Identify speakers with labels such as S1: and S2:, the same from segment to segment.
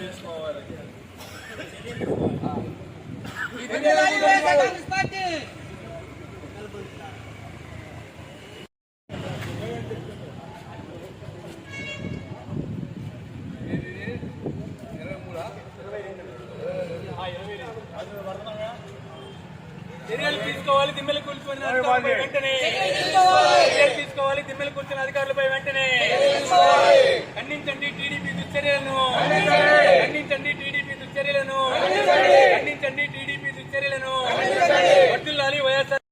S1: తీసుకోవాలి. చర్యలు తీసుకోవాలి దిమ్మెలు కూర్చున్న అధికారులపై వెంటనే. చర్యలు తీసుకోవాలి దిమ్మెలు కూర్చున్న అధికారులపై వెంటనే. ఖండించండి టీడీపీ దుశ్చర్యలను. ఖండించండి టీడీపీ దుశ్చర్యలను. ఖండించండి టీడీపీ దుశ్చర్యలను. వర్ధిల్లాలి వైఎస్ఆర్.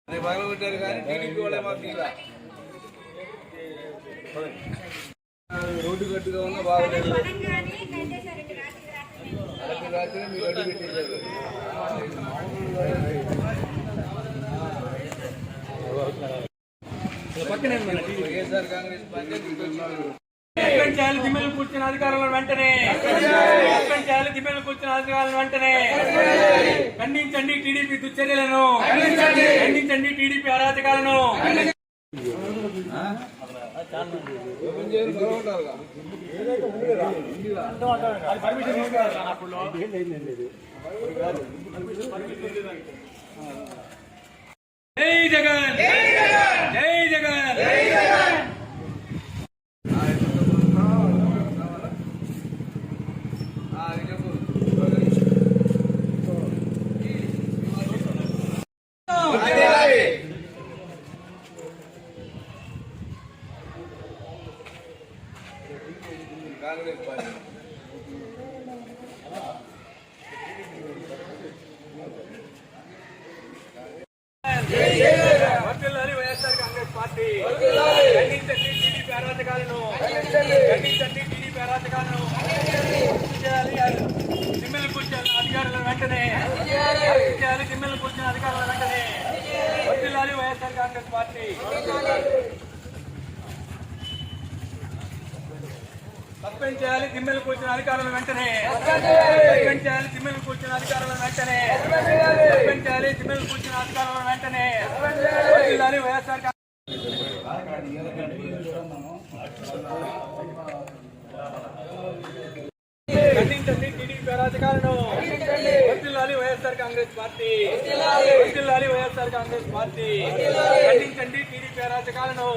S1: పగలగొట్టారు కానీ టీడీపీ వాళ్ళే మాకు ఇలా రోడ్డు గట్టుగా ఉన్నా బాగలేదు. రాత్రి మీరు అడ్డు పెట్టేశారు. వైఎస్ఆర్ కాంగ్రెస్ చేయాలి దిమ్మెలు కూర్చున్న అధికారులను వెంటనే. చేయాలి దిమ్మెలు కూర్చున్న అధికారులను వెంటనే. ఖండించండి టీడీపీ దుశ్చర్యలను. ఖండించండి టీడీపీ అరాచకాలను. జై జగన్ జై జగన్. కాంగ్రెస్ పార్టీ వర్ధిల్లాలి వైఎస్ఆర్ కాంగ్రెస్ పార్టీ. ఖండించండి టీడీపీ అరాచకాలను. ఖండించండి టీడీపీ అరాచకాలను. దిమ్మెలు కూర్చున్న అధికారులను వెంటనే. చేయాలి దిమ్మెలు కూర్చున్న అధికారులను వెంటనే. వర్ధిల్లాలి వైఎస్ఆర్ కాంగ్రెస్ పార్టీ. సస్పెండ్ చేయాలి దిమ్మెలు కూర్చున్న అధికారులను వెంటనే. సస్పెండ్ చేయాలి దిమ్మెలు కూర్చున్న అధికారులను వెంటనే. సస్పెండ్ చేయాలి దిమ్మెలు కూర్చున్న అధికారులను వెంటనే. వర్ధిల్లాలి వైఎస్ఆర్. ఖండించండి టీడీపీ అరాచకాలను. వర్ధిల్లాలి వైఎస్ఆర్ కాంగ్రెస్ పార్టీ. వర్ధిల్లాలి వైఎస్ఆర్ కాంగ్రెస్ పార్టీ. ఖండించండి టీడీపీ అరాచకాలను.